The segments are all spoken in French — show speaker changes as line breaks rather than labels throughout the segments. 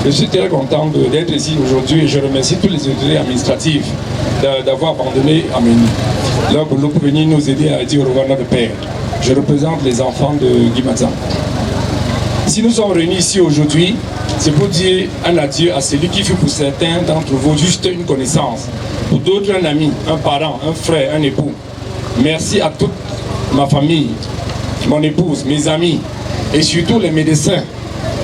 Je suis très content d'être ici aujourd'hui et je remercie tous les autorités administratives d'avoir abandonné leur boulot pour venir nous aider à dire au revoir à notre père. Je représente les enfants de Guimatsan. Si nous sommes réunis ici aujourd'hui, c'est pour dire un adieu à celui qui fut pour certains d'entre vous juste une connaissance, pour d'autres un ami, un parent, un frère, un époux. Merci à toute ma famille, mon épouse, mes amis et surtout les médecins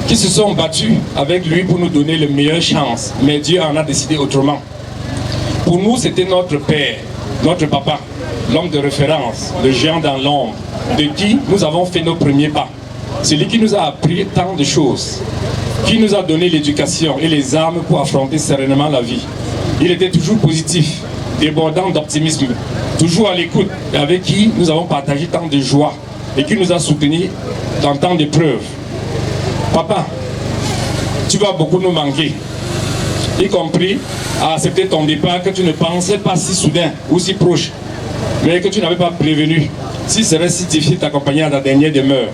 qui se sont battus avec lui pour nous donner les meilleures chances. Mais Dieu en a décidé autrement. Pour nous, c'était notre père, notre papa, l'homme de référence, le géant dans l'ombre, de qui nous avons fait nos premiers pas. Celui qui nous a appris tant de choses, qui nous a donné l'éducation et les armes pour affronter sereinement la vie. Il était toujours positif, débordant d'optimisme, toujours à l'écoute, et avec qui nous avons partagé tant de joie et qui nous a soutenus dans tant d'épreuves. Papa, tu vas beaucoup nous manquer, y compris à accepter ton départ que tu ne pensais pas si soudain ou si proche, mais que tu n'avais pas prévenu, si serait si difficile d'accompagner à ta dernière demeure.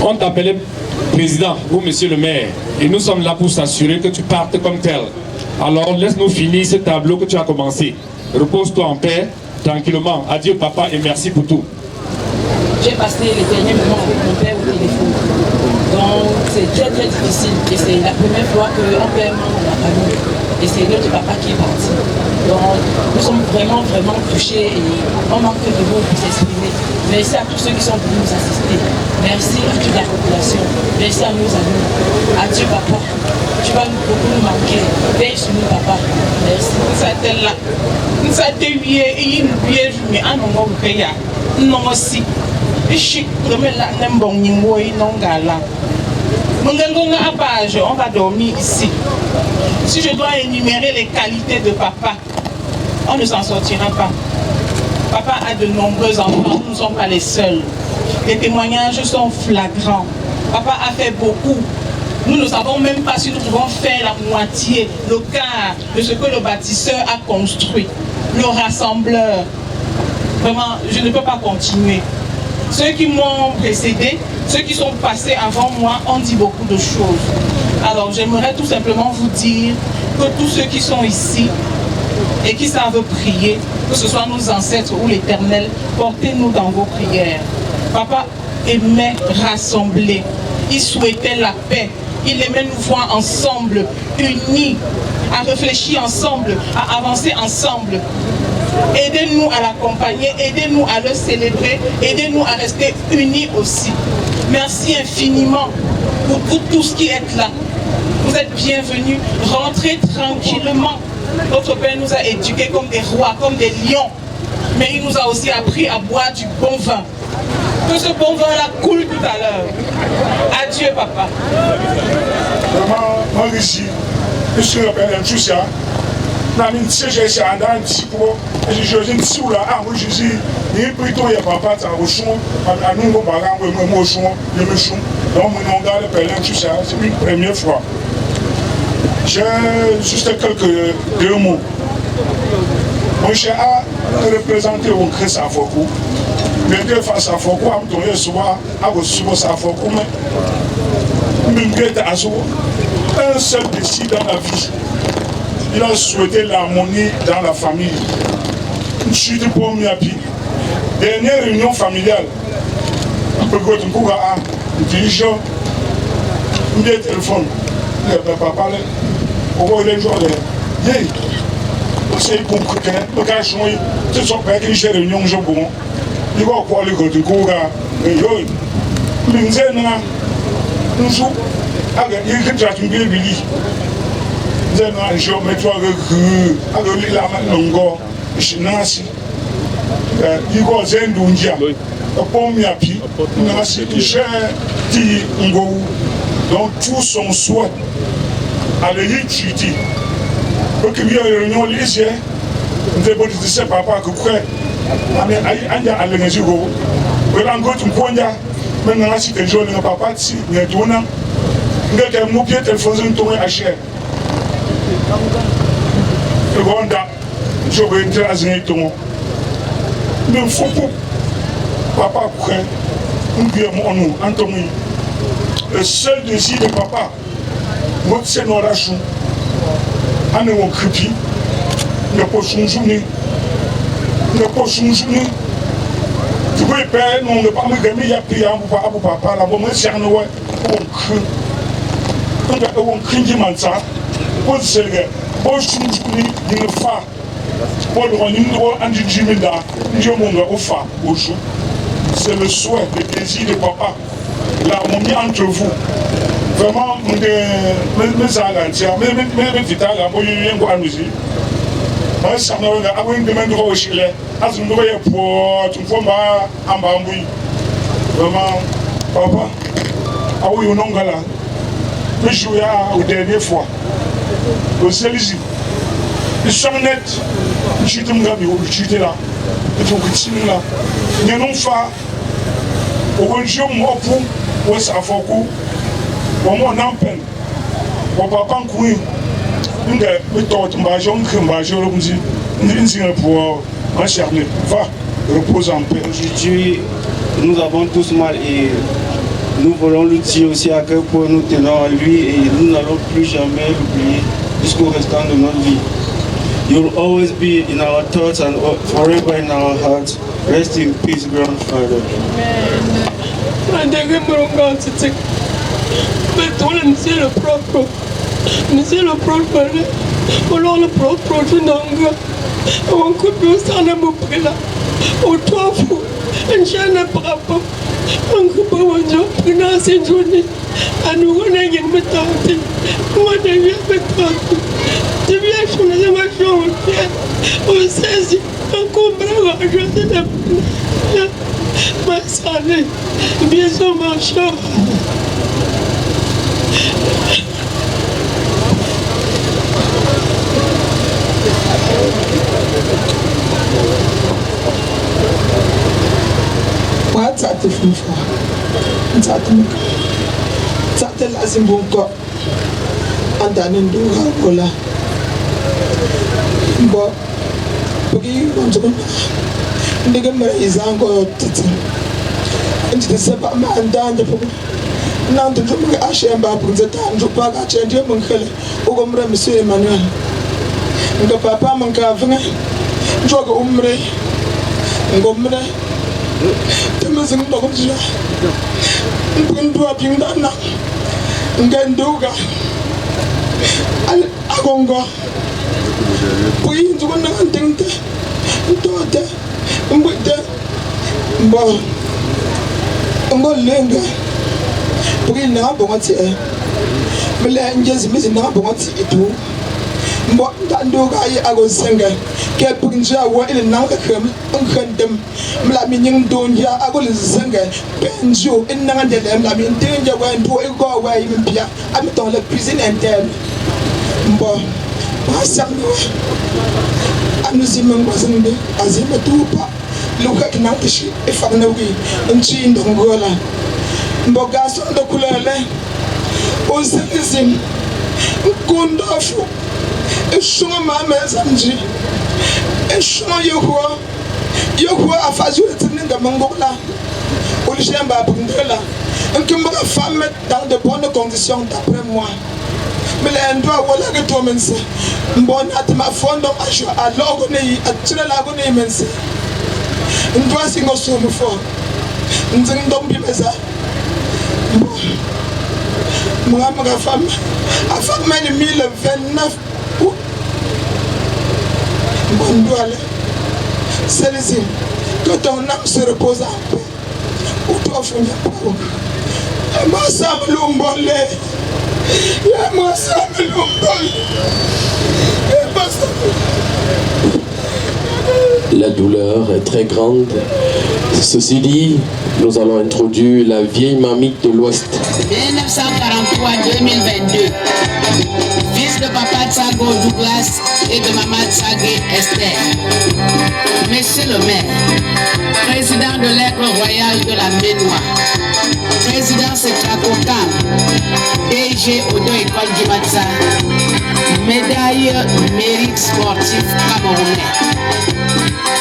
On t'appelait président ou monsieur le maire et nous sommes là pour s'assurer que tu partes comme tel. Alors laisse-nous finir ce tableau que tu as commencé. Repose-toi en paix, tranquillement. Adieu papa et merci pour tout.
J'ai passé les derniers moments avec mon père au téléphone. Donc c'est très difficile et c'est la première fois qu'un père manque dans la famille. Et c'est notre papa qui est parti. Donc nous sommes vraiment touchés et on manque de mots pour s'exprimer. Merci à tous ceux qui sont venus nous assister. Merci à toute la population. Merci à nos amis. Adieu papa. Tu vas beaucoup nous manquer. Veille sur nous papa. Merci.
Ça t'est là. Ça t'est bien et il nous vient jouer à nos mots payés. Non aussi. Je on va dormir ici. Si je dois énumérer les qualités de papa, on ne s'en sortira pas. Papa a de nombreux enfants, nous ne sommes pas les seuls. Les témoignages sont flagrants. Papa a fait beaucoup. Nous ne savons même pas si nous pouvons faire la moitié, le quart de ce que le bâtisseur a construit. Le rassembleur. Vraiment, je ne peux pas continuer. Ceux qui m'ont précédé, ceux qui sont passés avant moi, ont dit beaucoup de choses. Alors j'aimerais tout simplement vous dire que tous ceux qui sont ici et qui savent prier, que ce soit nos ancêtres ou l'Éternel, portez-nous dans vos prières. Papa aimait rassembler, il souhaitait la paix, il aimait nous voir ensemble, unis, à réfléchir ensemble, à avancer ensemble. Aidez-nous à l'accompagner, aidez-nous à le célébrer, aidez-nous à rester unis aussi. Merci infiniment pour vous tous qui êtes là. Vous êtes bienvenus, rentrez tranquillement. Notre Père nous a éduqués comme des rois, comme des lions. Mais il nous a aussi appris à boire du bon vin. Que ce bon vin-là coule tout à l'heure. Adieu, papa.
Vraiment, moi ici, je suis le Père Nchoucha. Je suis une première fois. J'ai juste deux mots. Moi, j'ai représenté au Christ à Foko. Mais deux face à Foko, je me suis à Foko. Un seul décide dans la vie. Il a souhaité l'harmonie dans la famille. Je suis du bon miapi. Dernière réunion familiale. Un peu de courage, dirigeant, un téléphone. Le papa, au bout des jours, c'est pour que le gars soit, ce sont pas que j'ai réunion, je bon. Il va quoi le côté de courage. Et yo, l'ingénieur, nous jouons. Il y a quelque chose qui est billy. Je me trouve avec la longueur, je n'ai il y a un dunja, un bon miapi, donc tout son souhait à l'étudier. Pour qu'il y ait une réunion lycée, nous devons dire papa que quoi, il y a un légigo. Mais en gros, tu me connais, maintenant si tu joues le papa, si tu es donnant, tu as un pied, tu as fait un tour à cher. Le Rwanda, je vais entrer à Zéniton. Mais il faut que papa prenne un bien mon nom, Anthony, Le seul désir de papa, moi c'est nos rachons. On est au crépi, ne pas changer, ne pas changer. Tu peux faire, non, ne pas me gagner, il y a pris un papa, là, bon, moi c'est un ouais, on crie. On crie qui m'a ça, on se fait, on changer, il ne fait. C'est le souhait, le désir de papa, l'harmonie entre vous. Vraiment, je ils sont nets, ils sont là, ils sont là. Ils n'ont pas au jour moi pour ça faut au moins en peine. Au papa courir, une des méthodes majeurs que majeur nous dit, nous pour acharner. Va repose en paix.
Aujourd'hui, nous avons tous mal et nous voulons lui dire aussi à quel point nous tenons à lui et nous n'allons plus jamais l'oublier jusqu'au restant de notre vie. You'll always be in our thoughts and forever in our hearts. Rest in peace, grandfather.
Monsieur le propre, alors le propre, je n'en on coupe ça n'a pas là. Au tofu, un chien n'a pas. On coupe un job, une ancienne journée. À nous, on a une méthode. On a une méthode. Tu viens sur les émotions, on saisit, on comprend, je te l'aime. Ma salée, bien sûr, ma chère.
What's at the food for? It's at the last in Bunko and then in Duha. But you want to go? The gamma is uncle into the Seba man down the now to do my ash and back with the time to pack a change of Munkele, Ugomra Monsieur Emmanuel. The papa Munkavana, Jog Umbre, Gomre, the Muslim Bogia, Punduaping Dana, Ganduga, Agonga. We do not think daughter, with the ball. Lenga. We now want to Melanges missing now want to do. But that dog I was singer. Kept Punja were in now come uncondemn. Mlaminian Donia, I will singer. Benjo in Nandem, I mean danger when to go away in Pia. I'm not like prison and them. But my son, I'm the Simon wasn't there as him a tupa. Look at Nankish if I'm no way and she in Dongola. Bogas on the Kulele was listening. Kundafu. A sure mamma Zamji. A sure Yohua. Yohua Afazuatin in the Mongola. Olishamba Pundela. And Kimba family dans de bonnes conditions d'après moi. Mais les endroits où la retourmente. Bon at ma fond à l'orgonie, à Tulagonie mense. Une fois si nous sommes forts, nous sommes bien ça. Moi, ma femme, a fait 1029. Bon, doit aller. Celle-ci, que ton âme se repose en paix. Ou toi, Founia Pau. Et moi, ça me l'ombolé. Et moi, ça me l'ombolé. Et moi, ça me.
La douleur est très grande. Ceci dit, nous allons introduire la vieille mamie de l'Ouest.
1943-2022. Fils de papa Tsago Douglas et de maman Tsagé Esther. Monsieur le maire, président de l'Aigle royal de la Ménois, président Setrakokan, DG Odo École Gimatsa, médaille mérite sportif camerounais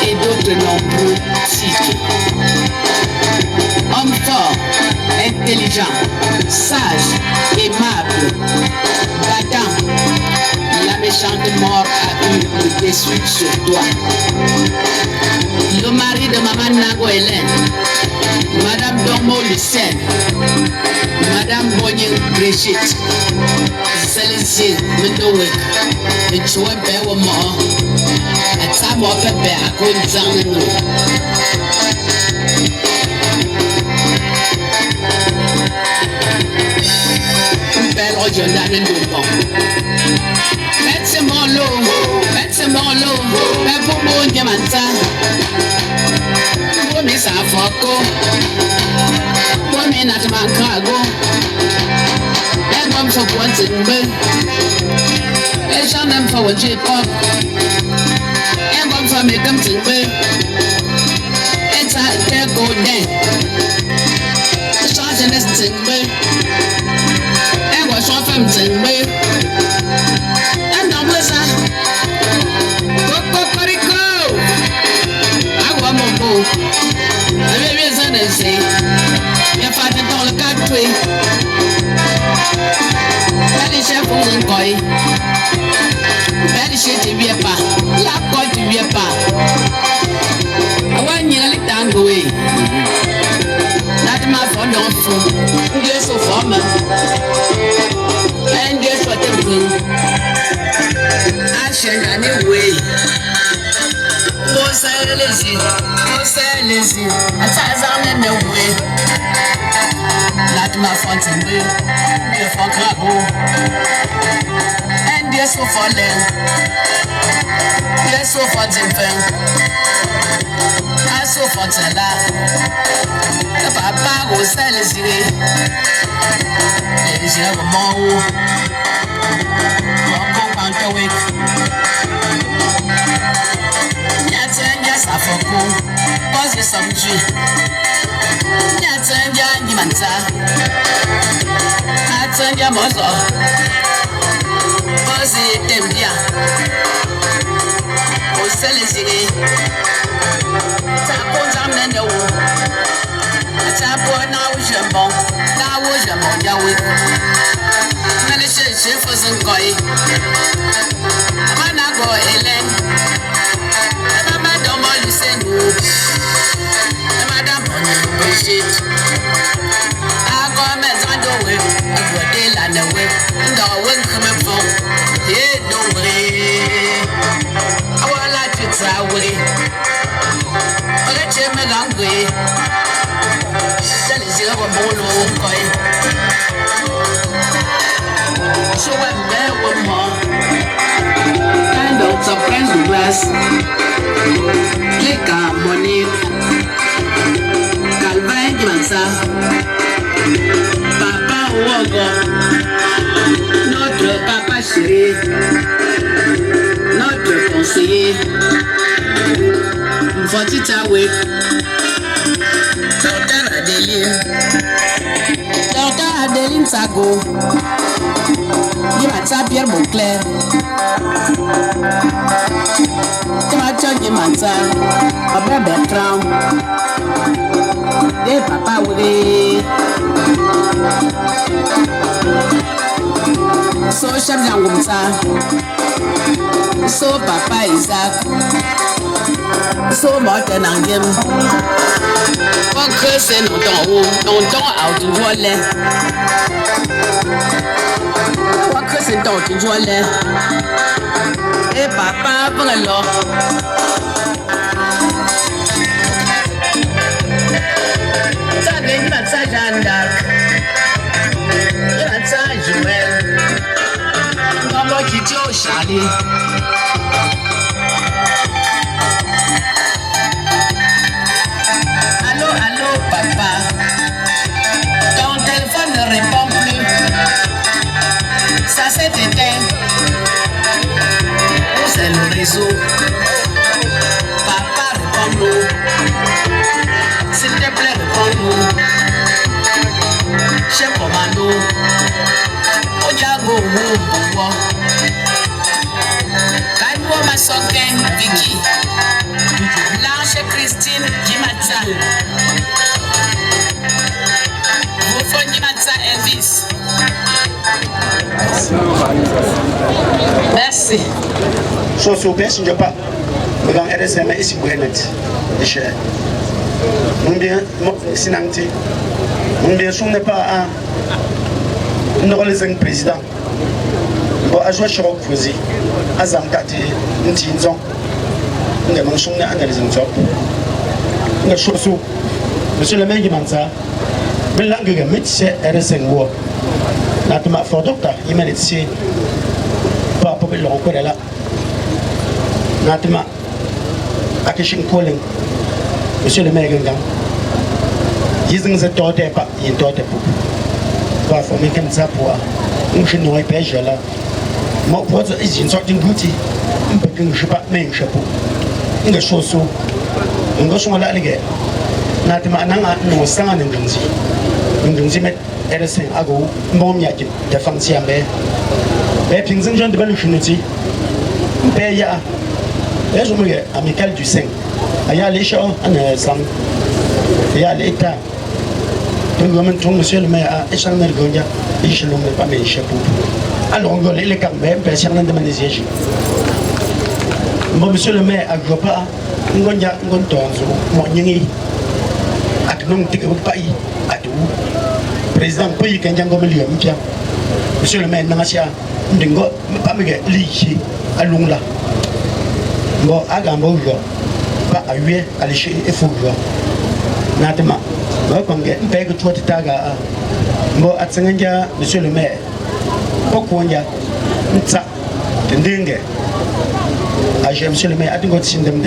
et d'autres nombreux titres. Homme fort, intelligent, sage, aimable, battant. La méchante mort a eu le dessus sur toi. Le mari de Maman Nago Hélène, Madame Dormo Lucien, Madame Bonnie Brigitte, Céline Mendowek, et Choué Béwamo, et Samo Pepe à Kunzangano. Belle Rojondan et Dupont. Faites mon lot, mais pour mon diamanta. Pour mes afocos, pour mes natamacago. Les hommes sont pour un timbre. Les gens n'aiment pas un J-pop. Les hommes sont mes comme timbre. Et ça, t'es golden. Change de timbre. Et moi, je suis femme timbre. Your father dans le country. Belle chef pour un coin. Belle chef tu viens pas. La coin tu viens pas. Awan y'a les tangoué. Not ma fond d'enfant. Dieu se forme. And Dieu soit te brûle. Achète anyway. Lazy, a thousand in the way. Not my fun to me, dear for Crabo, and dear so for them, dear so for Timfen, I so for Tella. The papa was lazy, ladies, you have a more compound a week. Yes, I forgot. Pose some tree. Nyatanya Nimanta. Atanya Mozo. Pose Tembia. Oselesini. Taponzam Nendo. Tapo now Jambon. Now Jambon Yawi. Nalisha Shifus and Koi. Manago Ellen. Madame Brigitte, I go and do it. You are dead and away. No one coming from here, no way. I will let you try away. I'll let you make hungry. Tell you have a bolo coin. So I'm there one more. And out of friends with glass. Click on money. Calvin Gimansa. Papa Ouogo. Notre papa chéri. Notre conseiller. Mfotitawe. Docteur Adeline. Docteur Adeline Sago. Gimansa Pierre Beauclerc. Gimansa. Papa Bertrand. Hey, Papa Woody. So Shamsa. So Papa Isaac. So Martin and him. One person don't out to volley. One person don't to volley. Hey, Papa, Bungalow. Jeanne d'Arc, Joël, Maman Kitty Charlie. Allô, allô, papa. Ton téléphone ne répond plus. Ça s'est éteint. Oh, c'est le réseau. Papa, réponds-nous. S'il te plaît, réponds-nous. Chef commando, Ojago Wo, Kadwo Masoken Vicky, Blanche Christine Kimata, microphone Gimatsa Elvis. Merci.
So so best je pas. Dans RSM ici Brennet. Cher. Mon bien sinanti. Mon bien son n'est pas un nous président. Bon à jouer sur Fozi. Azam Kati Ntinzon. Nous avons son analyse en top. Nous sommes Monsieur le maire Gimatsa. Mais là, je vais c'est RSN War. Natuma for doctor, il m'a dit pas pour le reconnaître là. Natuma Akishin calling. Monsieur le maire Gangam. Ils ont cette torte pas, ils torte pour. Pas pour me comme ça pour. On chez nous est pêche là. Moi pour ça ils sont sortis goutti. On peut que je pas même chapeau. On a chose. On a son là les gars. Natuma nanga no sanga n'engagé. N'engagé met RSN ago mom yakin de fancy ambe. Et puis nous avons de belles choses. Mais ya, les hommes amical du 5. Il y a les gens en Sam. Il y a l'État. Donc monsieur le maire a échangé le gonia. Et je ne l'ai pas mis chapeau. Alors on va les camber, personne ne demande des sièges. Monsieur le maire a joué pas. On a non pays à tout. Président pays qui a monsieur le maire Namasia, Ndingo, pas me lié à Lungla. Bon, à Gambo, pas à 8 à l'échelle et fou. Natama, bon, on paye que toi de taga. Bon, à Tsanga, monsieur le maire, pourquoi y a ça, Tendingue. À monsieur le maire, à Dingo Sindem,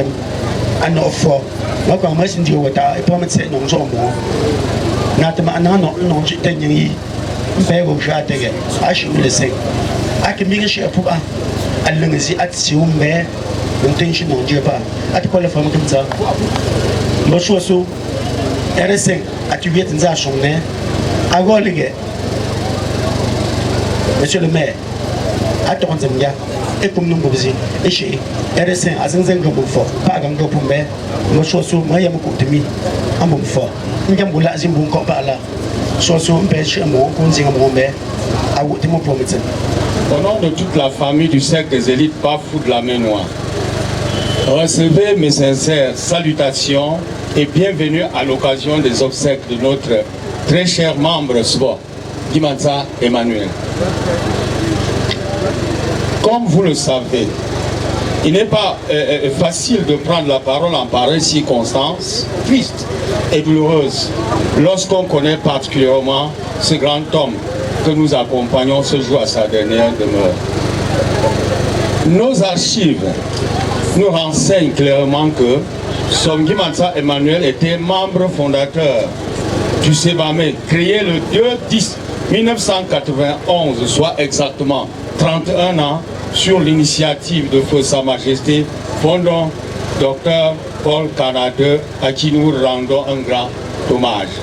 à nos forts. Moi, quand je dis que je promet que non, je ne sais pas. Non, je t'ai dit que je vais vous aider. Je vais vous laisser. Je vais vous aider pour aller à Sion, mais je ne sais pas. Je vais vous comme ça. Je suis sûr que RSN a tué une zone. Alors, les gars, monsieur le maire, attendez, et comme nous vous et chez RSN à Zinzeng fort, pas un gros pour moi, je suis moi, je suis un bon fort. Je suis un bon là. Je suis un pêche, un bon conseil, un bon maire.
Au nom de toute la famille du cercle des élites, pas fou de la main noire, recevez mes sincères salutations et bienvenue à l'occasion des obsèques de notre très cher membre SBO, Gimatsa Emmanuel. Comme vous le savez, il n'est pas facile de prendre la parole en pareille circonstance, triste et douloureuse, lorsqu'on connaît particulièrement ce grand homme que nous accompagnons ce jour à sa dernière demeure. Nos archives nous renseignent clairement que Som Gimatsa Emmanuel était membre fondateur du Sebame, créé le 2/10/1991, soit exactement 31 ans, sur l'initiative de Feu Sa Majesté, fondant Dr Paul Canadeux, à qui nous rendons un grand hommage.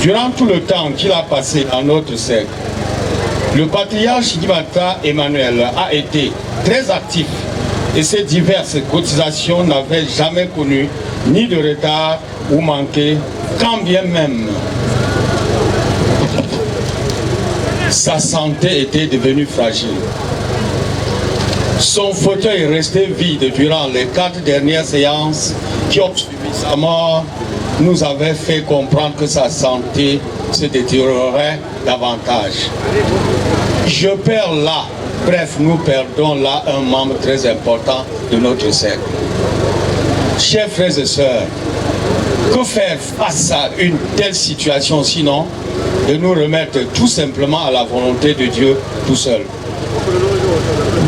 Durant tout le temps qu'il a passé dans notre cercle, le patriarche Gimatsa Emmanuel a été très actif et ses diverses cotisations n'avaient jamais connu ni de retard ou manqué, quand bien même sa santé était devenue fragile. Son fauteuil restait vide durant les 4 dernières séances qui ont suivi sa mort, nous avait fait comprendre que sa santé se détériorerait davantage. Je perds là, bref, nous perdons là un membre très important de notre cercle. Chers frères et sœurs, que faire face à une telle situation sinon de nous remettre tout simplement à la volonté de Dieu tout seul.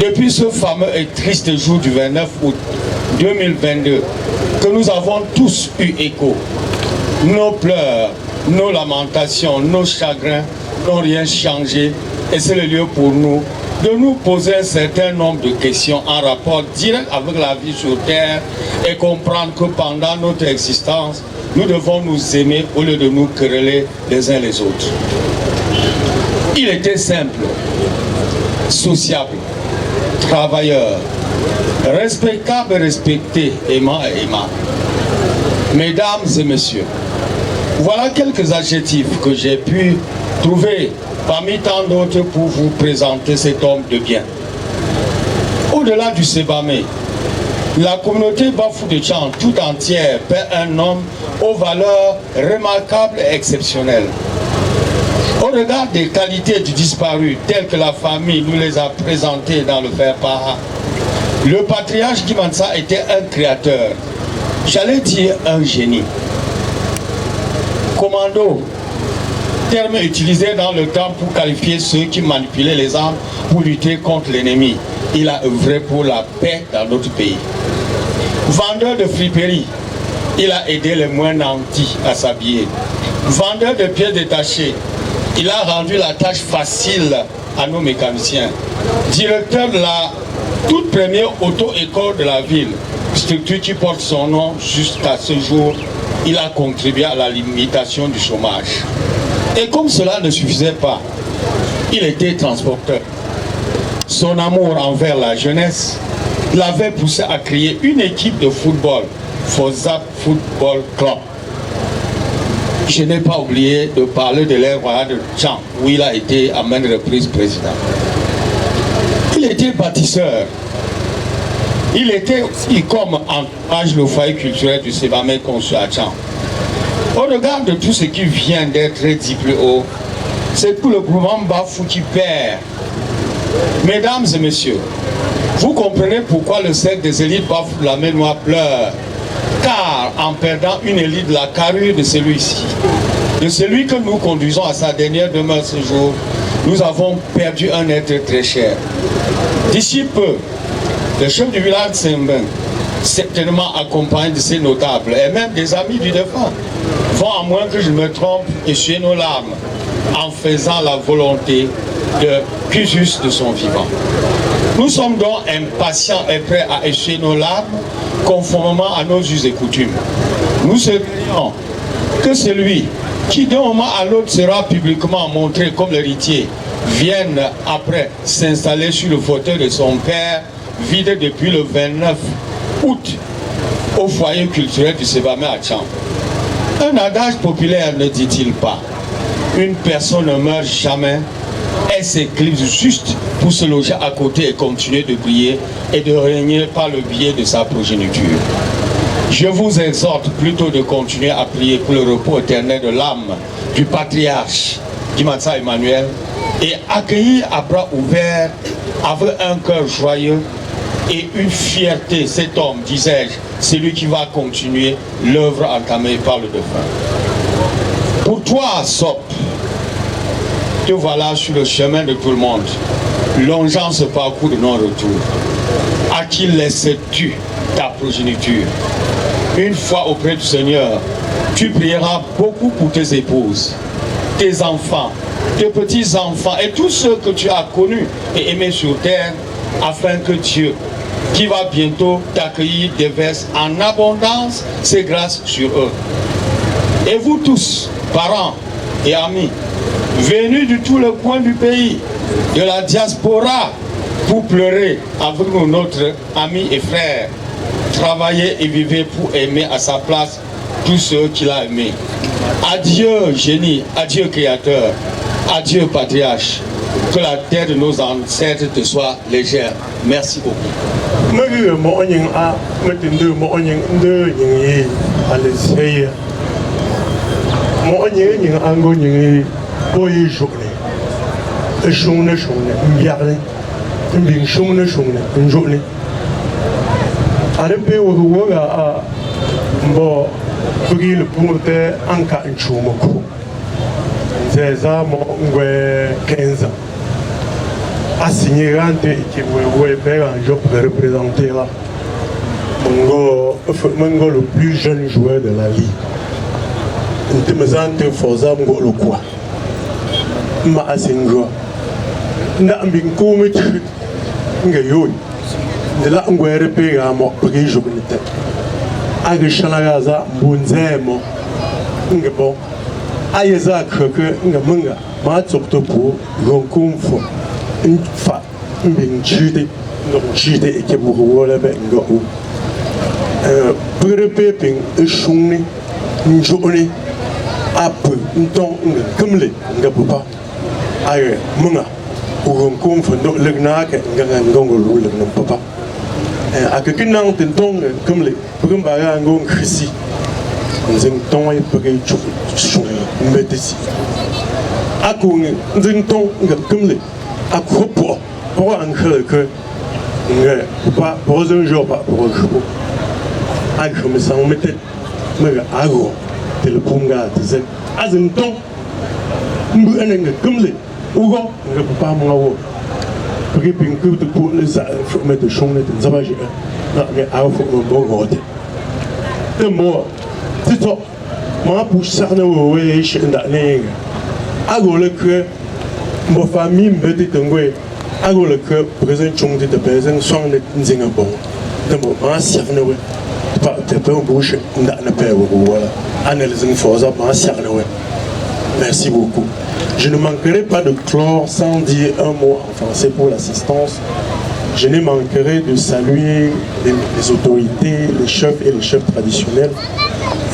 Depuis ce fameux et triste jour du 29 août 2022, que nous avons tous eu écho, nos pleurs, nos lamentations, nos chagrins n'ont rien changé et c'est le lieu pour nous de nous poser un certain nombre de questions en rapport direct avec la vie sur terre et comprendre que pendant notre existence, nous devons nous aimer au lieu de nous quereller les uns les autres. Il était simple, sociable, travailleur, respectable et respecté, aimant et aimable. Mesdames et messieurs, Voilà quelques adjectifs que j'ai pu trouver parmi tant d'autres pour vous présenter cet homme de bien. Au-delà du Sébamé, la communauté Bafou de Tchang tout entière perd un homme aux valeurs remarquables et exceptionnelles. Au regard des qualités du disparu, telles que la famille nous les a présentées dans le faire-part, le patriarche Guy Mansa était un créateur, j'allais dire un génie. Commando, terme utilisé dans le temps pour qualifier ceux qui manipulaient les armes pour lutter contre l'ennemi. Il a œuvré pour la paix dans notre pays. Vendeur de friperie, il a aidé les moins nantis à s'habiller. Vendeur de pièces détachées, il a rendu la tâche facile à nos mécaniciens. Directeur de la toute première auto-école de la ville, structure qui porte son nom jusqu'à ce jour, il a contribué à la limitation du chômage. Et comme cela ne suffisait pas, il était transporteur. Son amour envers la jeunesse l'avait poussé à créer une équipe de football, Fozap Football Club. Je n'ai pas oublié de parler de l'ère royale de Tchang, où il a été à maintes reprises président. Il était bâtisseur. Il était aussi comme entourage le foyer culturel du Sébamé conçu à Tchang. Au regard de tout ce qui vient d'être dit plus haut, c'est tout le mouvement Bafou qui perd. Mesdames et messieurs, vous comprenez pourquoi le cercle des élites Bafou de la mer Noire pleure. Car en perdant une élite de la carrure de celui-ci, de celui que nous conduisons à sa dernière demeure ce jour, nous avons perdu un être très cher. D'ici peu, le chef du village de Sembeng, certainement accompagné de ses notables et même des amis du défunt, vont, à moins que je me trompe, essuyer nos larmes en faisant la volonté de Cusus de son vivant. Nous sommes donc impatients et prêts à essuyer nos larmes conformément à nos us et coutumes. Nous souhaiterions que celui qui d'un moment à l'autre sera publiquement montré comme l'héritier vienne après s'installer sur le fauteuil de son père, vide depuis le 29 août au foyer culturel du Sébamé à Tchang. Un adage populaire ne dit-il pas: une personne ne meurt jamais, elle s'éclipse juste pour se loger à côté et continuer de briller et de régner par le biais de sa progéniture. Je vous exhorte plutôt de continuer à prier pour le repos éternel de l'âme du patriarche Guy Mansa Emmanuel et accueillir à bras ouverts avec un cœur joyeux et une fierté cet homme, disais-je, c'est lui qui va continuer l'œuvre entamée par le défunt. Pour toi, Sop, te voilà sur le chemin de tout le monde, longeant ce parcours de non-retour. À qui laisses-tu ta progéniture? Une fois auprès du Seigneur, tu prieras beaucoup pour tes épouses, tes enfants, tes petits-enfants et tous ceux que tu as connus et aimés sur terre, afin que Dieu, qui va bientôt t'accueillir, déverse en abondance ses grâces sur eux. Et vous tous, parents et amis, venus de tous les coins du pays, de la diaspora, pour pleurer avec nous, notre ami et frère, travaillez et vivez pour aimer à sa place tous ceux qu'il a aimés. Adieu génie, adieu créateur, adieu patriarche. Que la terre de nos ancêtres te soit légère. Merci beaucoup.
a signé qui je représenter là Mongo le plus jeune joueur de la ligue. Je me sens forza Mongo le quoi ma asingo na mbinkume ngayoy de la ngwere pega mo pege jobilité agishanaza mbunzemo ngebo ayeza keke ngamunga ma tsoktopo gonkumfo fa mbinchide nchide ekebugo wala be ngo pere peping shungni njoni Après, nous sommes comme les papa. Aïe, mona. Pour un coup, le gnac, le papa. À quelqu'un d'entend comme les. Pour un bagage, un christi. Nous avons un peu de choses. Nous mettons ici. À quoi nous avons comme les. À quoi pour un que. Pas pour un jour, pas pour un jour. À quoi me semble mettre. Mais à quoi. C'est le punga. C'est un temps. Nous avons comme les. Ugo, ne peut pas m'avoir. Parce que pour les mettre de chômage, nous avons dit, mais à vous, on va voter. De moi, c'est ça. Moi, pour ça, nous avons chez l'année. À le cœur, ma famille me dit que à le cœur, présent chômage de personnes sont les Zingabon. De moi, si on a pas un bouche, on n'a pas eu. Analysons forcément, si on a. Merci beaucoup. Je ne manquerai pas de clore sans dire un mot en français pour l'assistance. Je ne manquerai de saluer les autorités, les chefs et les chefs traditionnels.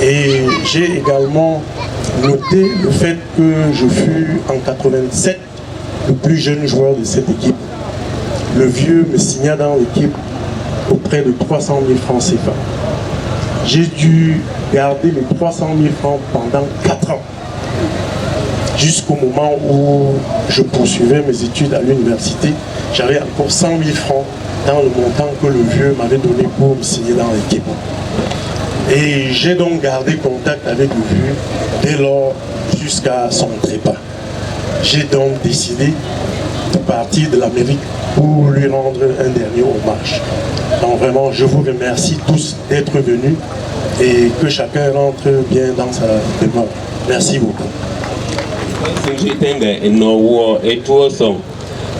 Et j'ai également noté le fait que je fus en 87 le plus jeune joueur de cette équipe. Le vieux me signa dans l'équipe auprès de 300 000 francs CFA. J'ai dû garder les 300 000 francs pendant 4 ans. Jusqu'au moment où je poursuivais mes études à l'université, j'avais encore 100 000 francs dans le montant que le vieux m'avait donné pour me signer dans l'équipe. Et j'ai donc gardé contact avec le vieux dès lors jusqu'à son trépas. J'ai donc décidé de partir de l'Amérique pour lui rendre un dernier hommage. Donc vraiment, je vous remercie tous d'être venus et que chacun rentre bien dans sa demeure. Merci beaucoup.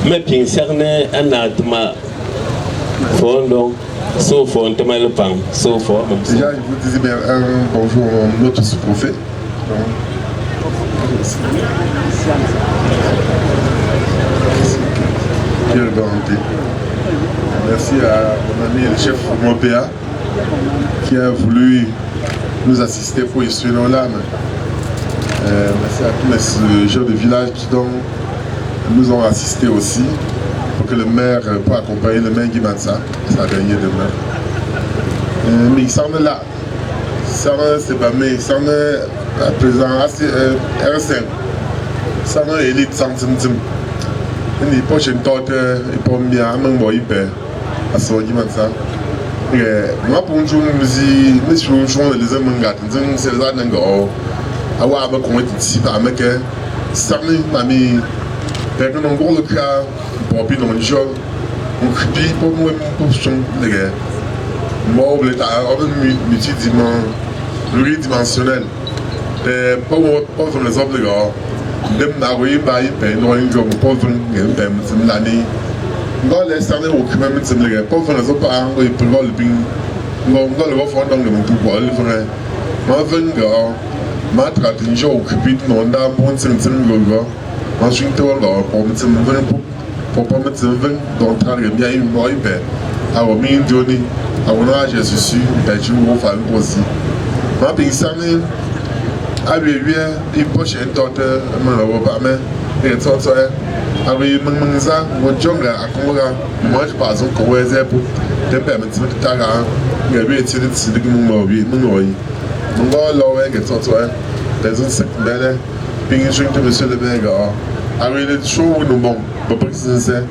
Mais bien cerné un atma fondon sauf on te met le pain sauf
déjà je vous disais bien un bonjour notre sous-prophète. Merci à mon ami le chef Mopéa qui a voulu nous assister pour instruire nos lames. Merci à tous les gens de village qui nous ont assistés aussi pour que le maire, pour accompagner le maire Guimatsa, sa dernière demeure. Mais il s'en est là. Ça c'est pas mais il s'en est à présent R5. Ça est élite centime. Une prochaine torte et pour bien à mon boy à son Guimatsa. Moi pour une journée je suis les amangat c'est ça n'engo awa ba ko ti ba meke sarni mami pek non gros le cas pour puis non jo on crie pour moi pour son les gars moi on est multidimensionnel pour pour les hommes les gars dem na oui ba yi pe no yi go pour pour ngem sim lani ngo le sarni au que même sim les gars pour les autres pas ngo pour le bin ngo le fond dans le pour le vrai moi vengo ma tradition occupée de mon âme pour un certain nombre ma chute pour me tenir pour me tenir dans le bien une bonne paix à au milieu de à mon âge je suis je me refais aussi ma personne a eu une prochaine torte me la voit pas mais et ça avec mon ça mon jungle à Congo moi je passe au Congo pour te permettre de t'agarrer il y a eu une série de mon là get ça les autres secteurs puis je suis monsieur le maire avec les choses nous bon pas c'est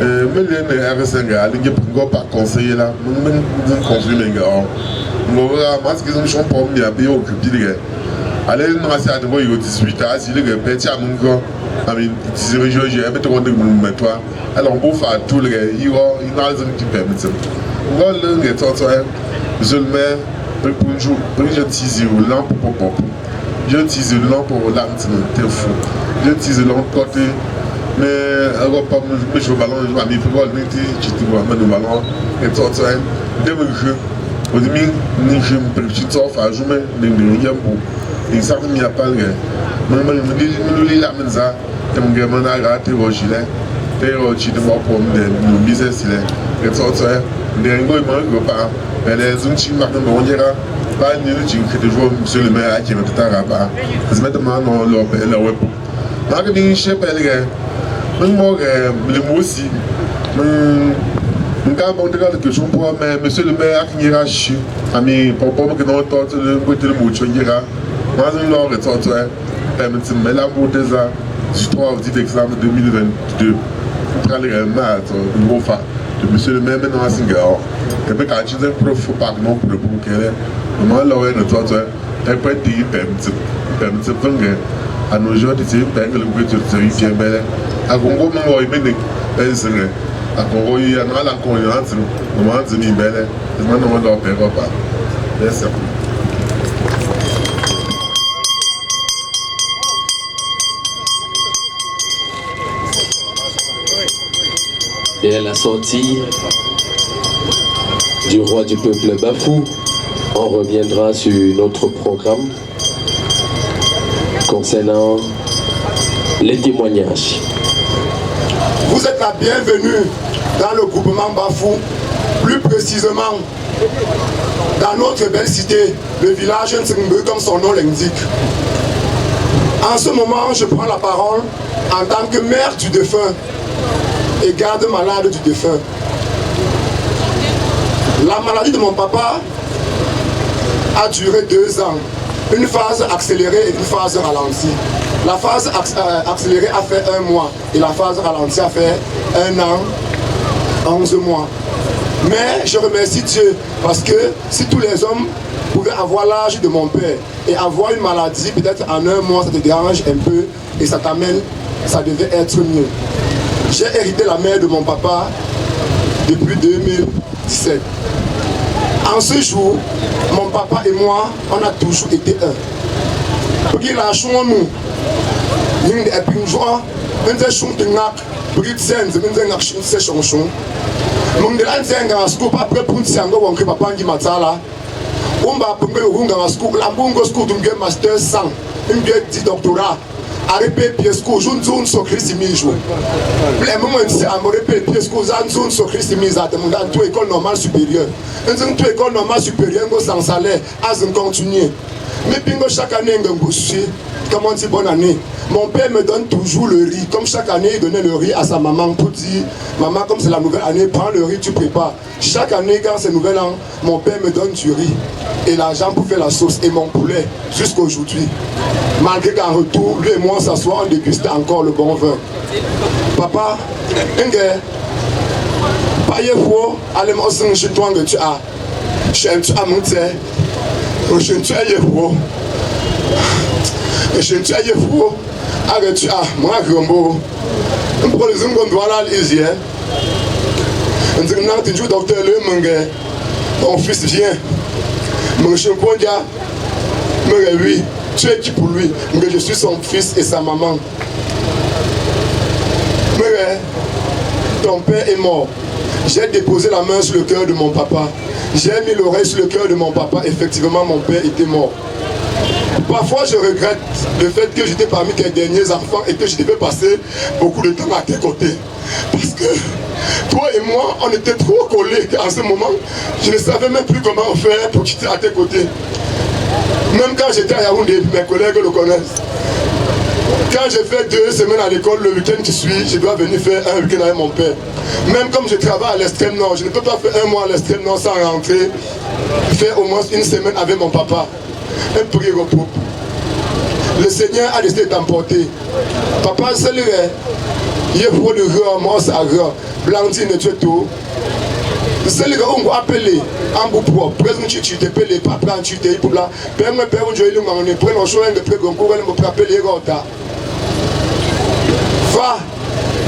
mais les RSN gars les gars pas conseiller là nous confirmer gars moi parce qu'ils ont sont pas bien occupés les gars allez nous à ça de 18 ans si les gars petit à mon gars avec des régions j'ai un peu trop de mouvement toi alors on peut faire tout les gars il a raison qui permet ça moi le gars ça monsieur le maire pour un jour, je tease le lampe pour je tease le lampe pour l'antenne, fou. Je tease le lampe côté, mais alors pas me jouer ballon, je m'amuse pour le métier, je te vois le ballon et tout ça. Demain je, au demi, je me prépare tout ça, je me dis il s'en mis à parler. Maman me dit, nous les lamens ça, tu me dis, on a raté au gilet, tu es au gilet pour me business et tout ça. Les gens ils m'ont pas. Mais les uns qui marquent mon dira, pas ni le ching que de jouer monsieur le maire qui est tout à rabat c'est maintenant non la web donc ni chef elle moi le mot aussi quand on regarde que je vois mais monsieur le maire qui ira chez ami pour que non toi le côté le mot tu ira moi je leur ai sorti mais la beauté ça je trouve dit exemple 2022 pour aller maths nouveau fa de monsieur le maire maintenant à Singapour que quand tu es prof faut pas non pour que moi là ouais toi et puis tu permets pengue à nos jours tu sais pengue le côté tu sais bien à Congo moi il mène c'est à Congo il y a la connaissance moment de ni belle c'est maintenant on doit faire pas merci.
Et à la sortie du roi du peuple Bafou, on reviendra sur notre programme concernant les témoignages.
Vous êtes la bienvenue dans le groupement Bafou, plus précisément dans notre belle cité, le village Ntsingbe comme son nom l'indique. En ce moment, je prends la parole en tant que mère du défunt et garde malade du défunt. La maladie de mon papa a duré 2 ans, une phase accélérée et une phase ralentie. La phase accélérée a fait 1 mois et la phase ralentie a fait 1 an, 11 mois. Mais je remercie Dieu parce que si tous les hommes pouvaient avoir l'âge de mon père et avoir une maladie, peut-être en 1 mois ça te dérange un peu et ça t'amène, ça devait être mieux. J'ai hérité la mère de mon papa depuis 2017. En ce jour, mon papa et moi, on a toujours été un. Pour qu'il a choué nous, il y a un jour, on a choué de nak, pour qu'il s'en, on a choué de choué. Mon de l'anzeng à scoop après pour s'en go on que papa ngi matala. On va pour que on a scoop la bongo scoop d'un master 100, un petit doctorat. Arrêtez pièce que je ne sais pas si je joue. Le moment où c'est arrêté pièce que je ne sais pas si je joue dans toute école normale supérieure. Dans toute école normale supérieure, on sans salaire, à un continuer. Mais pingo chaque année, on suis. Comment dire bonne année? Mon père me donne toujours le riz. Comme chaque année, il donnait le riz à sa maman pour dire maman, comme c'est la nouvelle année, prends le riz, tu prépares. Chaque année, quand c'est nouvel an, mon père me donne du riz et l'argent pour faire la sauce et mon poulet jusqu'à aujourd'hui. Malgré qu'en retour, lui et moi, on s'assoit, on dégustait encore le bon vin. Papa, pas y faut aller me chez toi que tu as. Je suis à mon terre. Je suis à Yéfo. Je suis à Yéfo. Arrête, tu as. Moi, je suis un peu les hommes doit aller ici. On dit que tu es docteur, ton fils vient. Mon champion, oui, tu es qui pour lui? Mais je suis son fils et sa maman. Mais ton père est mort. J'ai déposé la main sur le cœur de mon papa. J'ai mis l'oreille sur le cœur de mon papa. Effectivement, mon père était mort. Parfois, je regrette le fait que j'étais parmi tes derniers enfants et que je devais passer beaucoup de temps à tes côtés. Parce que toi et moi, on était trop collés qu'en ce moment, je ne savais même plus comment faire pour quitter à tes côtés. Même quand j'étais à Yaoundé, mes collègues le connaissent. Quand j'ai fait 2 semaines à l'école, le week-end qui suit, je dois venir faire un week-end avec mon père. Même comme je travaille à l'extrême nord, je ne peux pas faire 1 mois à l'extrême nord sans rentrer, faire au moins 1 semaine avec mon papa. Un prix repos. Le Seigneur a décidé d'emporter. Papa, c'est le rêve. Il faut le roi, moi, ça roi. Blandine, tu es tout. C'est le gars qu'on va appeler en bout propre. Présent, tu te payes pas prendre, tu te pour là. Permets, permets, je vais le manger. Prenons soin de près qu'on va me rappeler les gars. Va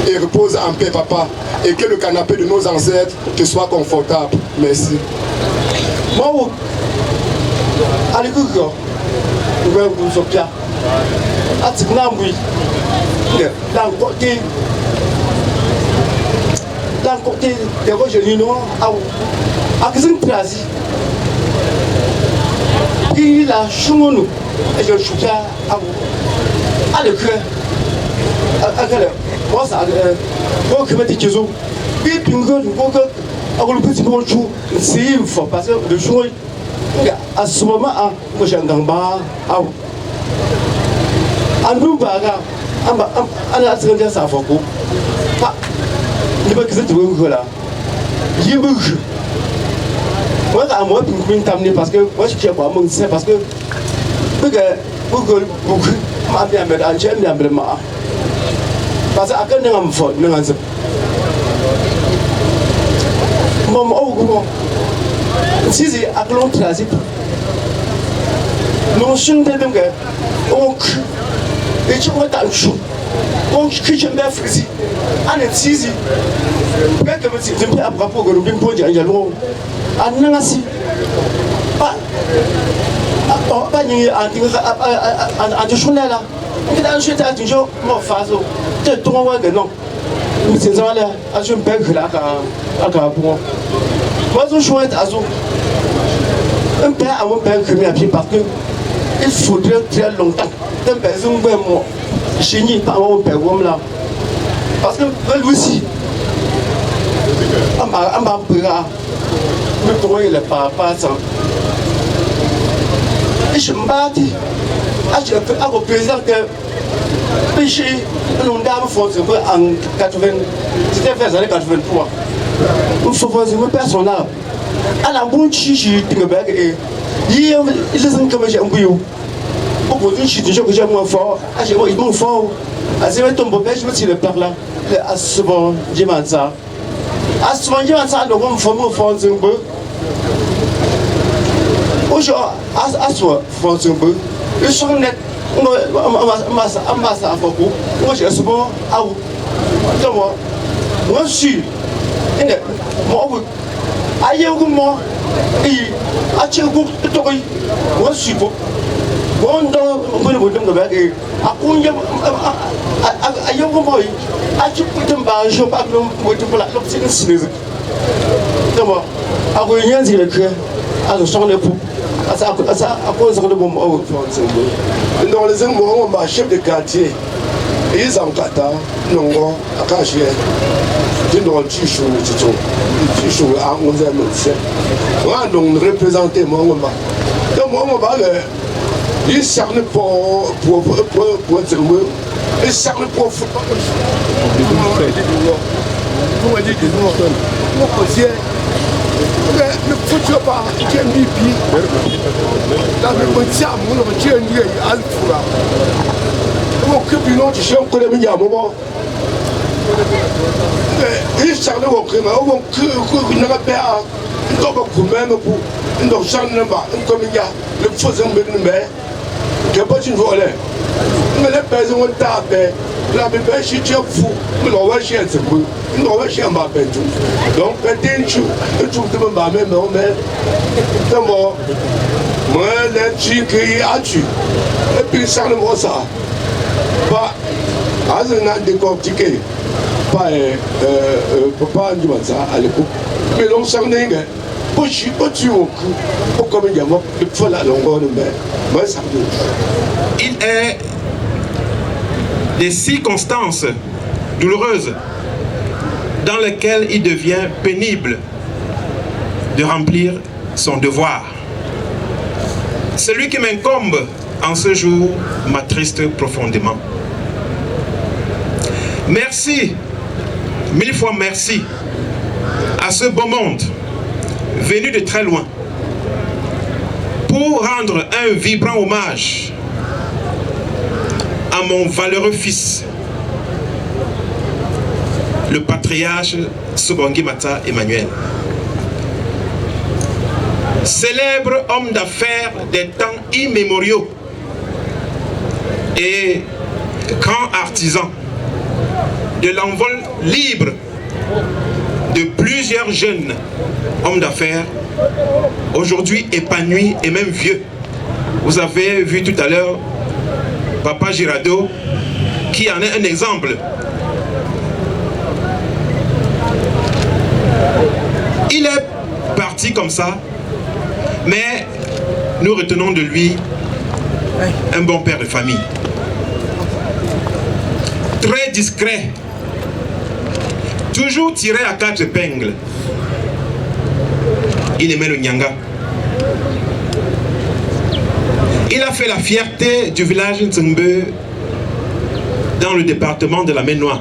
et repose en paix, papa. Et que le canapé de nos ancêtres te soit confortable. Merci.
Moi, allez, go. Nous allons vous sortir. À ce moment-là, dans le côté des roches noirs, à ce moment-là, il a choumonou et je suis à vous. À le cœur. Moi, ça a un peu de questions. Puis, puis, on a le petit bon chou. C'est une fois parce que le chou, À ce moment, moi j'ai un gamba. En nous, on a traité ça à Foko. Il va que c'est tout là. Il bouge. Moi, à moi, je vais t'amener parce que moi, je ne sais pas, parce que ma bien me dan chen bien ma parce que akan ngam fo ngam zep mom o go sisi aklon transit non shin de dem ga ok e chi ko ta chu on chi chen be frisi ane sisi ga ga ti dem pa propos go bin poja njalo an ngasi pa pas ni en journée là il a acheté un jour mon phase de ton ouais que non c'est ça là à je me paye là à pour moi je chouette à zo un père à mon père que à pied parce que il faudrait très longtemps un père un peu moi génie par mon père là parce que lui aussi on m'a pris mais pour il est pas ça je me bâtis à vos présidents que péché nous d'âme force en 80 c'était vers les années 83 nous faisons une personne là à la bonne chichi de Québec et il est comme j'ai un bouillon pour une chichi que j'ai moins fort à j'ai moins fort à c'est ton beau je me suis le par là à ce bon dimanche ça à ce moment dimanche ça nous on forme force un peu aujourd'hui à soi force un peu le son net massa beaucoup moi je suis bon à vous donc moi je suis moi aïe moi et à tiens coup toi moi je suis bon bon dans on peut le dire que à combien aïe moi à tu peux te banger pas non moi tu peux la c'est une série donc à rien dire que à son le pour à cause de mon
dans les mots on chef de quartier ils ont kata non à cacher tu dois tu joues à 11e moi donc représenter mon donc moi va il s'arme pour il s'arme pour football le futur pas qui est MVP la même tiens mon Dieu il est alpha mon cupidon tu sais on connaît bien moment il s'arme au crime on que n'a pas donc pour même pour donc ça ne va comme il y a le faux mais que pas une volée mais les personnes ont tapé la bébé je suis fou mais on va chier c'est bon on va chier ma bête donc peut-être tout de même mais non mais donc moi les trucs qui a tu et puis ça ne va ça pas à un décortiqué pas papa du ça à l'époque mais l'on s'en est pour je suis pas tu au cou pour comme il y a moi il faut la longueur de mer moi ça
il est des circonstances douloureuses dans lesquelles il devient pénible de remplir son devoir. Celui qui m'incombe en ce jour m'attriste profondément. Merci, mille fois merci à ce beau monde venu de très loin pour rendre un vibrant hommage à mon valeureux fils, le patriarche Sobongi Mata Emmanuel. Célèbre homme d'affaires des temps immémoriaux et grand artisan de l'envol libre de plusieurs jeunes hommes d'affaires, aujourd'hui épanouis et même vieux. Vous avez vu tout à l'heure Papa Girado, qui en est un exemple. Il est parti comme ça, mais nous retenons de lui un bon père de famille. Très discret, toujours tiré à 4 épingles. Il aimait le nyanga. Il a fait la fierté du village Ntsengbe dans le département de la Maine-Noire.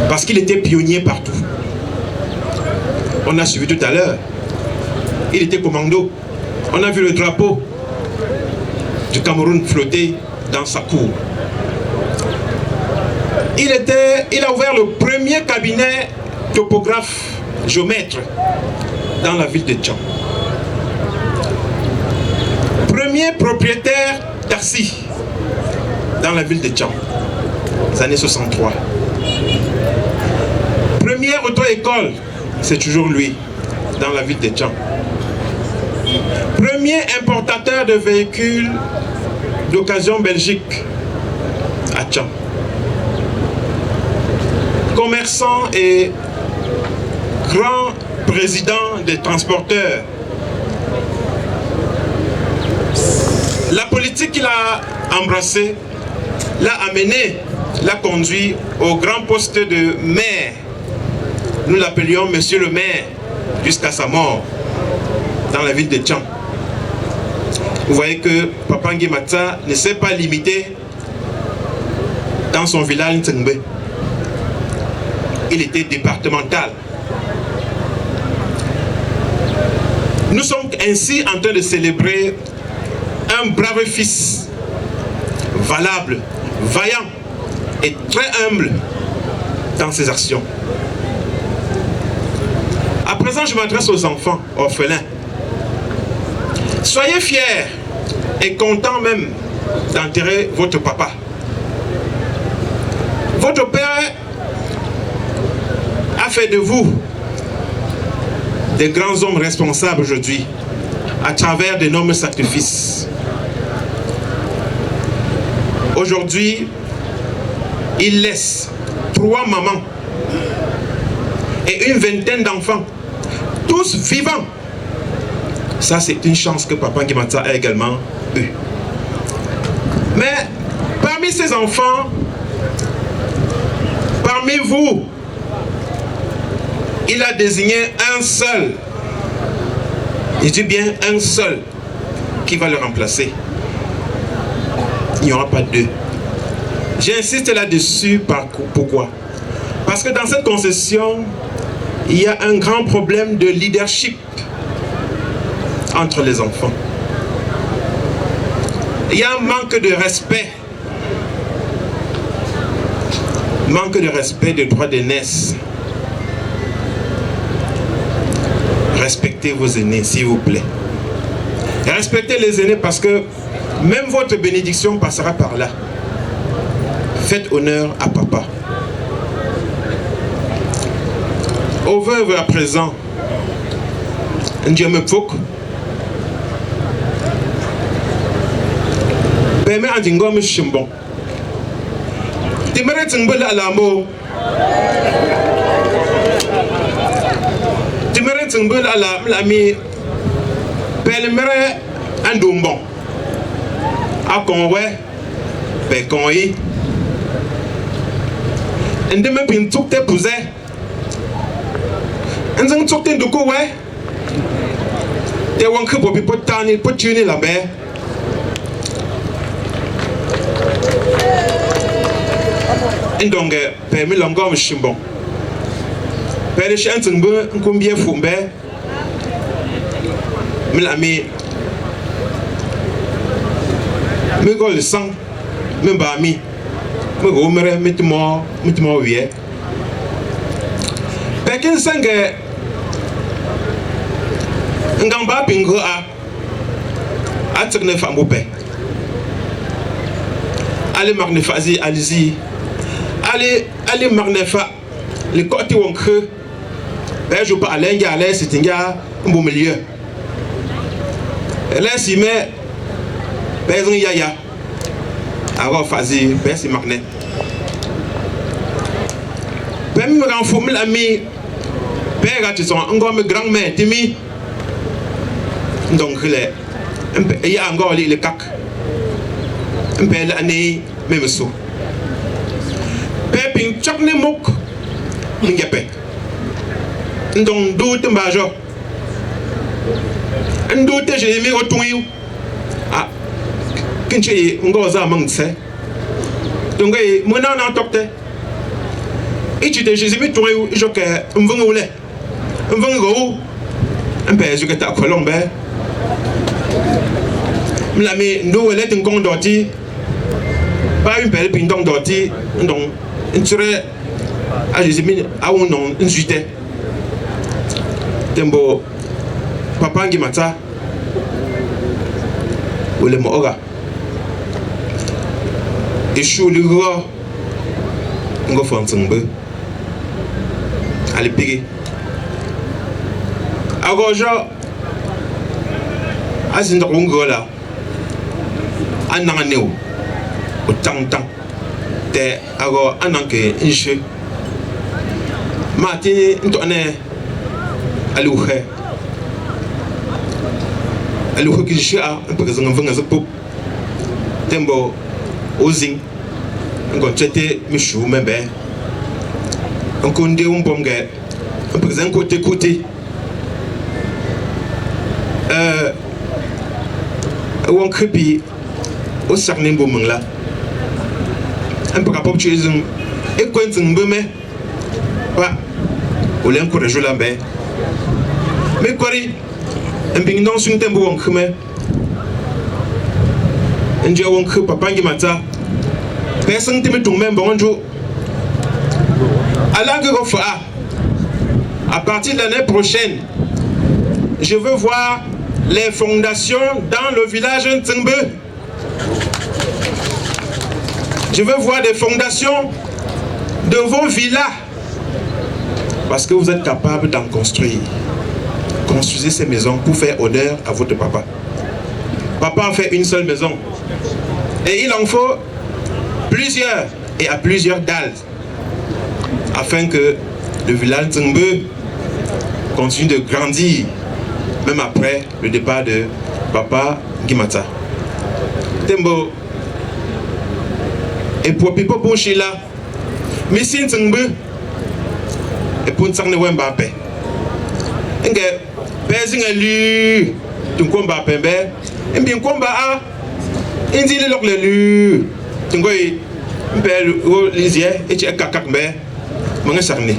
Parce qu'il était pionnier partout. On a suivi tout à l'heure. Il était commando. On a vu le drapeau du Cameroun flotter dans sa cour. Il a ouvert le premier cabinet topographe, géomètre dans la ville de Tcham. Premier propriétaire taxi dans la ville de Tcham, les années 63. Première auto-école, c'est toujours lui, dans la ville de Tcham. Premier importateur de véhicules d'occasion Belgique à Tcham. Commerçant et grand président des transporteurs. La politique qu'il a embrassée l'a amené, l'a conduit au grand poste de maire. Nous l'appelions Monsieur le maire jusqu'à sa mort dans la ville de Tcham. Vous voyez que Papa Nguimata ne s'est pas limité dans son village Ntsengbe. Il était départemental. Nous sommes ainsi en train de célébrer un brave fils, valable, vaillant et très humble dans ses actions. À présent, je m'adresse aux enfants orphelins. Soyez fiers et contents même d'enterrer votre papa. Votre père a fait de vous des grands hommes responsables aujourd'hui à travers d'énormes sacrifices. Aujourd'hui, il laisse 3 mamans et une vingtaine d'enfants, tous vivants. Ça, c'est une chance que Papa Nguimata a également eue. Mais parmi ces enfants, parmi vous, il a désigné un seul, je dis bien un seul, qui va le remplacer. Il n'y aura pas deux. J'insiste là-dessus, pourquoi? Parce que dans cette concession, il y a un grand problème de leadership entre les enfants. Il y a un manque de respect. Manque de respect des droits d'aînesse. Respectez vos aînés, s'il vous plaît. Et respectez les aînés parce que même votre bénédiction passera par là. Faites honneur à papa. Aux veuves à présent, Dieu me faut. Permet à Dingom Chimbon. Timere Tingbel à l'amour. Timere Tingbel à l'ami. Permet à Ndombon. À Conway. Péconyi. Ndeme Pintouk te poussé. Nzang Touk te Ndoukou, ouais. Te wanke pour tani, pour tuer la baie. Donc, permis l'engorge chimbon. Père de chien, un combien fumbe. Mais l'ami, me go le sang, me bami, me go mere, mettez-moi, oui. Pekin sangue, un gamba pingo a terne femme au père. Allez, magnifazi, allez-y. Allez, magnifa. Les côtés où on creux. Ben, je peux aller, c'est un bon milieu. Et là, si mais, ben, yaya. Alors, fazi, ben, c'est magnet. Ben, me rend fou, l'ami. Ben, tu son encore mes grand-mère, Timmy. Donc, il y a encore les cacs. Un peu l'année, même ça. Pépin, chaque ne moque, n'yapé. Donc, d'où te majo. Un doute, j'ai aimé retourner. Ah, quand j'ai un gros amant, c'est. Donc, moi, non, non, docteur. Et tu t'es Jésus, mais tu es je que un vent au lait. Un vent gros. Un peu, je que t'as colombe. La mais nous, elle est un con d'orti. Pas une belle pindon d'orti. Donc, une serait à Jésus, à un nom, une suite. Tembo, papa qui m'a ça. Ou le moga. Et je suis le roi. On va faire un peu. Allez, piquer. Alors, je. À ce moment-là, un an au temps. Alors, un an que un jeu. Martin, on est à l'ouhe. À l'ouhe qui joue à un peu de temps. Tembo, osing. On va traiter mes choux, mes bêtes. On compte un bon gars. On peut un côté. On crée au cerné bon là. Un peu capable de tuer un. Et quand on me met, pas. On l'encourage la baie. Mais quoi, un peu non sur un tempo on crée. Un jour on crée papa qui m'a ça. Personne ne me tombe même bon jour. À partir de l'année prochaine, je veux voir les fondations dans le village Ntsingbe. Je veux voir des fondations de vos villas. Parce que vous êtes capable d'en construire. Construisez ces maisons pour faire honneur à votre papa. Papa a fait une seule maison. Et il en faut plusieurs et à plusieurs dalles. Afin que le village Ntsingbe continue de grandir, même après le départ de Papa Guimata. Tembo, et pour Pipo Bonchila, mais si Ntsingbe, et pour Ntsang Wemba Pe. Enge, Pezing a lu, Tunkomba Pembe, et bien Komba A, Indi le Lok le lu, Tungoy, Mbel, Lisier, et Kakakbe. Mange sarni.